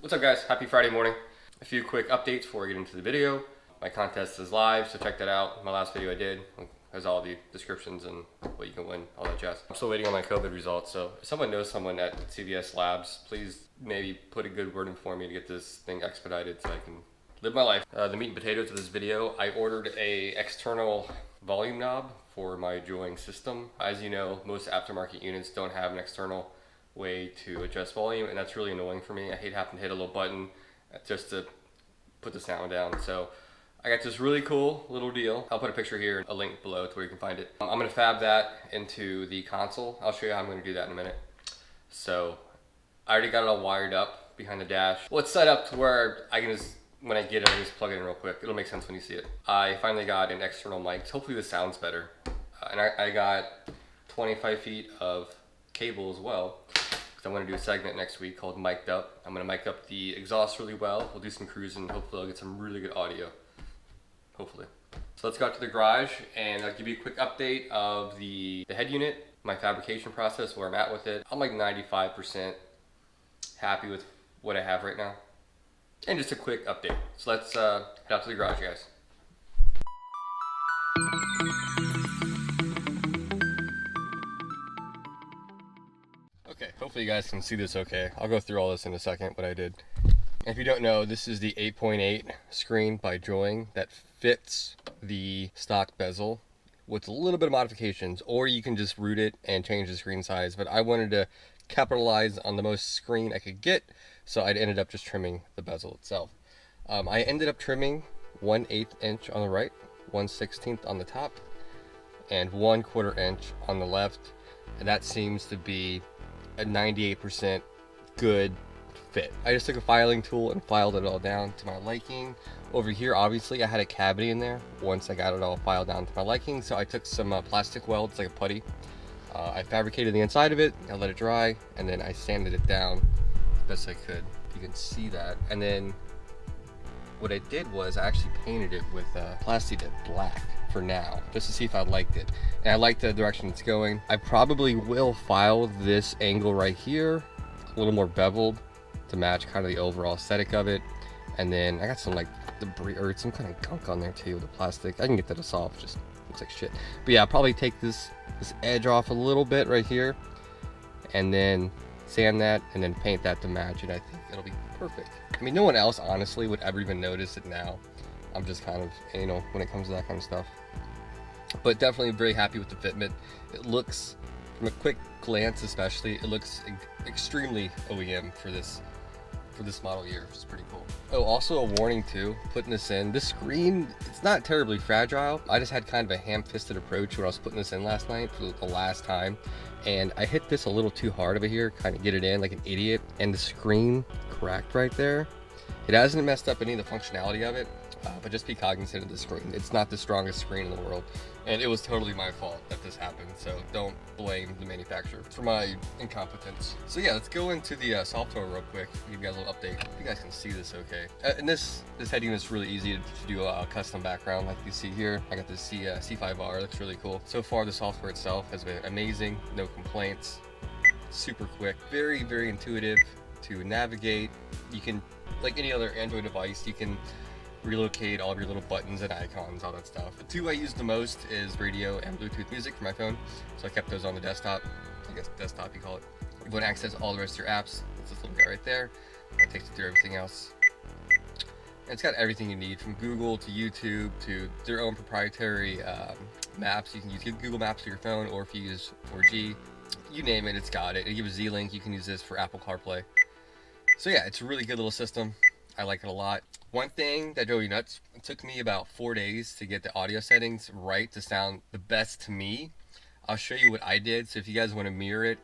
What's up guys, happy Friday morning. A few quick updates before we get into the video. My contest is live, so check that out. My last video I did has all the descriptions and what you can win, all that jazz. I'm still waiting on my COVID results, so if someone knows someone at CVS Labs, please maybe put a good word in for me to get this thing expedited so I can live my life. The meat and potatoes of this video, I ordered a external volume knob for my Joying system. As you know, most aftermarket units don't have an external way to adjust volume, and that's really annoying for me. I hate having to hit a little button just to put the sound down. So I got this really cool little deal. I'll put a picture here and a link below to where you can find it. I'm gonna fab that into the console. I'll show you how I'm gonna do that in a minute. So I already got it all wired up behind the dash. Well, it's set up to where I can just, when I get it, I can just plug it in real quick. It'll make sense when you see it. I finally got an external mic. Hopefully this sounds better. And I got 25 feet of cable as well. I'm going to do a segment next week called Mic'd Up. I'm going to mic up the exhaust really well. We'll do some cruising. Hopefully I'll get some really good audio. Hopefully. So let's go out to the garage and I'll give you a quick update of the head unit, my fabrication process, where I'm at with it. I'm like 95% happy with what I have right now. And just a quick update. So let's head out to the garage, guys. Okay, hopefully you guys can see this okay. I'll go through all this in a second, what I did. If you don't know, this is the 8.8 screen by Joying that fits the stock bezel with a little bit of modifications, or you can just root it and change the screen size. But I wanted to capitalize on the most screen I could get, so I ended up just trimming the bezel itself. I ended up trimming 1/8 inch on the right, 1/16 on the top, and 1/4 inch on the left, and that seems to be a 98% good fit. I just took a filing tool and filed it all down to my liking. Over here, obviously, I had a cavity in there once I got it all filed down to my liking, so I took some plastic welds, like a putty. I fabricated the inside of it, I let it dry, and then I sanded it down as best I could. You can see that. And then what I did was I actually painted it with Plasti Dip black for now, just to see if I liked it. And I like the direction it's going. I probably will file this angle right here a little more beveled to match kind of the overall aesthetic of it. And then I got some like debris or some kind of gunk on there too, the plastic. I can get that to solve, just looks like shit. But yeah, I'll probably take this edge off a little bit right here and then sand that and then paint that to match, and I think it'll be perfect. I mean, no one else honestly would ever even notice it now. I'm just kind of, you know, when it comes to that kind of stuff. But definitely very happy with the fitment. It looks, from a quick glance especially, it looks extremely OEM for this model year, which is pretty cool. Oh, also a warning too, putting this in, this screen, it's not terribly fragile. I just had kind of a ham-fisted approach when I was putting this in last night for the last time, and I hit this a little too hard over here, kind of get it in like an idiot, and the screen cracked right there. It hasn't messed up any of the functionality of it, but just be cognizant of the screen. It's not the strongest screen in the world, and it was totally my fault that this happened, so don't blame the manufacturer for my incompetence. So yeah, let's go into the software real quick, give you guys a little update. If you guys can see this okay. And this head unit is really easy to do a custom background like you see here. I got this C5R, looks really cool. So far the software itself has been amazing, no complaints, super quick, very, very intuitive to navigate. You can, like any other Android device, you can relocate all of your little buttons and icons, all that stuff. The two I use the most is radio and Bluetooth music for my phone, so I kept those on the desktop. I guess desktop you call it. You want to access all the rest of your apps, it's this little guy right there. That takes you through everything else. And it's got everything you need, from Google to YouTube to their own proprietary maps. You can use Google Maps for your phone, or if you use 4G, you name it, it's got it. It gives Z-Link, you can use this for Apple CarPlay. So yeah, it's a really good little system. I like it a lot. One thing that drove me nuts, it took me about 4 days to get the audio settings right to sound the best to me. I'll show you what I did, so if you guys want to mirror it,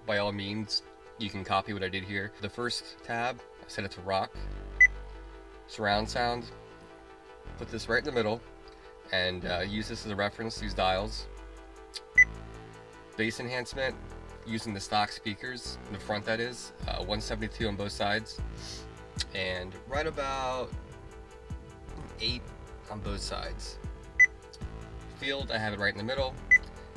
by all means, you can copy what I did here. The first tab, I set it to rock, surround sound, put this right in the middle, and use this as a reference, these dials. Bass enhancement, using the stock speakers, in the front that is, 172 on both sides. And right about 8 on both sides. Field, I have it right in the middle,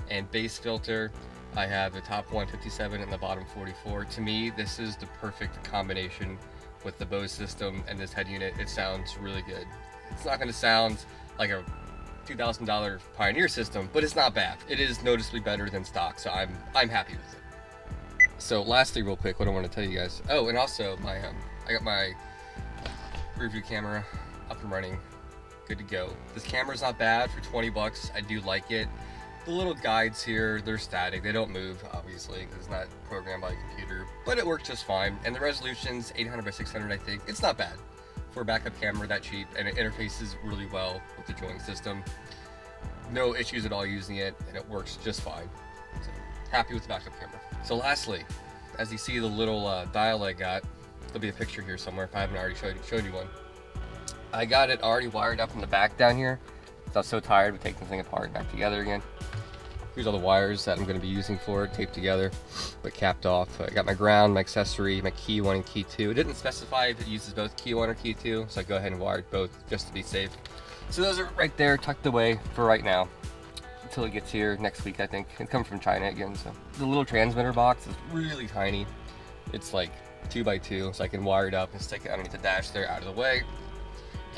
and bass filter, I have the top 157 and the bottom 44. To me, this is the perfect combination with the Bose system and this head unit, it sounds really good. It's not going to sound like a $2,000 Pioneer system, but it's not bad. It is noticeably better than stock, so I'm happy with it. So lastly, real quick, what I want to tell you guys. Oh, and also I got my rear view camera up and running, good to go. This camera's not bad for 20 bucks. I do like it. The little guides here, they're static. They don't move, obviously, because it's not programmed by a computer, but it works just fine. And the resolution's 800 by 600, I think. It's not bad for a backup camera that cheap, and it interfaces really well with the joint system. No issues at all using it, and it works just fine. So, happy with the backup camera. So lastly, as you see the little dial I got, there'll be a picture here somewhere if I haven't already showed you one. I got it already wired up in the back down here. I was so tired of taking the thing apart and back together again. Here's all the wires that I'm going to be using for it, taped together, but capped off. I got my ground, my accessory, my key 1 and key 2. It didn't specify if it uses both key 1 or key 2, so I go ahead and wired both just to be safe. So those are right there, tucked away for right now, until it gets here next week, I think. It's coming from China again, so. The little transmitter box is really tiny. It's like 2 by 2, so I can wire it up and stick it underneath the dash there out of the way.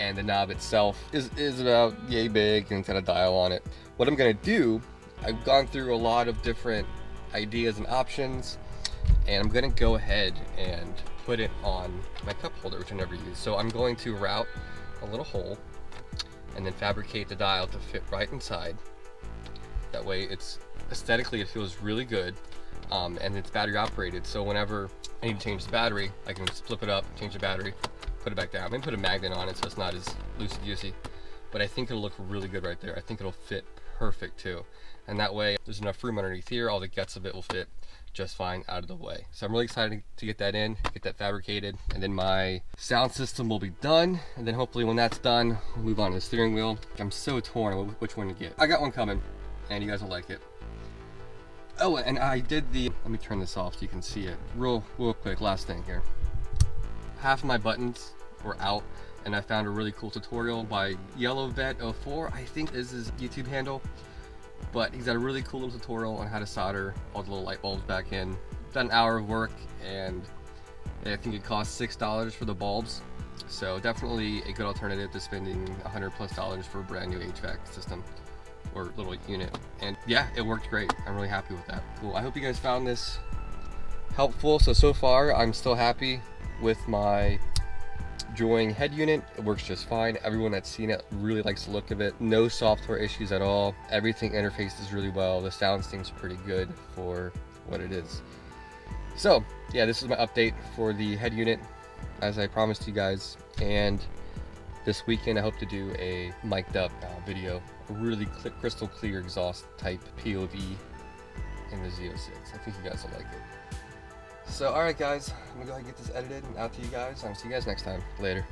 And the knob itself is about yay big and it's got a dial on it. What I'm gonna do, I've gone through a lot of different ideas and options, and I'm gonna go ahead and put it on my cup holder, which I never use. So I'm going to route a little hole and then fabricate the dial to fit right inside. That way it's aesthetically, it feels really good, and it's battery operated. So whenever I need to change the battery, I can just flip it up, change the battery, put it back down. I'm gonna put a magnet on it so it's not as loosey-goosey, but I think it'll look really good right there. I think it'll fit perfect too. And that way there's enough room underneath here, all the guts of it will fit just fine out of the way. So I'm really excited to get that in, get that fabricated, and then my sound system will be done. And then hopefully when that's done, we'll move on to the steering wheel. I'm so torn on which one to get. I got one coming and you guys will like it. Oh, and I did let me turn this off so you can see it real quick. Last thing here. Half of my buttons were out, and I found a really cool tutorial by YellowVet04, I think is his YouTube handle. But he's got a really cool little tutorial on how to solder all the little light bulbs back in. About an hour of work, and I think it costs $6 for the bulbs. So definitely a good alternative to spending $100+ for a brand new HVAC system or little unit. And yeah, it worked great. I'm really happy with that. Cool. I hope you guys found this helpful. So far, I'm still happy with my Joying head unit. It works just fine. Everyone that's seen it really likes the look of it. No software issues at all. Everything interfaces really well. The sound seems pretty good for what it is. So yeah, this is my update for the head unit as I promised you guys. And this weekend I hope to do a mic'd up video, a really crystal clear exhaust type POV in the Z06. I think you guys will like it. So alright guys, I'm gonna go ahead and get this edited and out to you guys. I'll see you guys next time. Later.